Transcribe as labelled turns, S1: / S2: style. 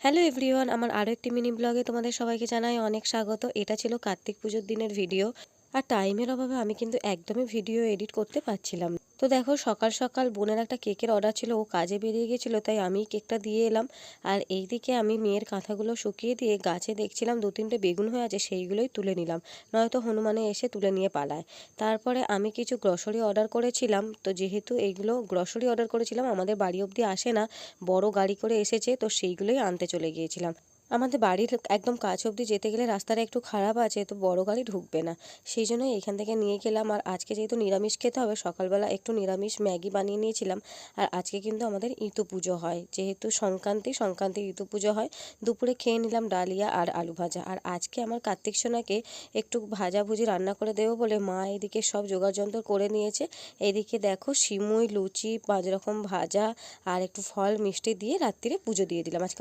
S1: Hello everyone, আমার আরও একটি মিনি ব্লগে তোমাদের সবাইকে জানাই অনেক স্বাগত। এটা ছিল কার্তিক পুজোর দিনের ভিডিও। আর টাইমের অভাবে আমি কিন্তু একদমই ভিডিও এডিট করতে পারছিলাম না। তো দেখো, সকাল সকাল বোনের একটা কেকের অর্ডার ছিল, ও কাজে বেরিয়ে গেছিলো, তাই আমি কেকটা দিয়ে এলাম। আর এইদিকে আমি মেয়ের কাঁথাগুলো শুকিয়ে দিয়ে গাছে দেখছিলাম 2-3টে বেগুন হয়ে আছে, সেইগুলোই তুলে নিলাম, নয়তো হনুমানে এসে তুলে নিয়ে পালায়। তারপরে আমি কিছু গ্রসারি অর্ডার করেছিলাম, তো যেহেতু এইগুলো গ্রসারি অর্ডার করেছিলাম আমাদের বাড়ি অবধি আসে না, বড় গাড়ি করে এসেছে, তো সেইগুলোই আনতে চলে গিয়েছিলাম। আমাদের বাড়ির একদম কাছ অবধি যেতে গেলে রাস্তাটা একটু খারাপ আছে, তো বড় গাড়ি ঢুকবে না, সেই জন্যই এখান থেকে নিয়ে গেলাম। আর আজকে যেহেতু নিরামিষ খেতে হবে, সকালবেলা একটু নিরামিষ ম্যাগি বানিয়ে নিয়েছিলাম। আর আজকে কিন্তু আমাদের ইতু পুজো হয়, যেহেতু সংক্রান্তি ইতু পুজো হয়। দুপুরে খেয়ে নিলাম ডালিয়া আর আলু ভাজা। আর আজকে আমার কার্তিক সোনাকে একটু ভাজাভুজি রান্না করে দেবো বলে মা এদিকে সব জোগাড়যন্ত্র করে নিয়েছে। এদিকে দেখো, সিমুই, লুচি, 5 রকম ভাজা আর একটু ফল মিষ্টি দিয়ে রাত্রিরে পুজো দিয়ে দিলাম। আজকে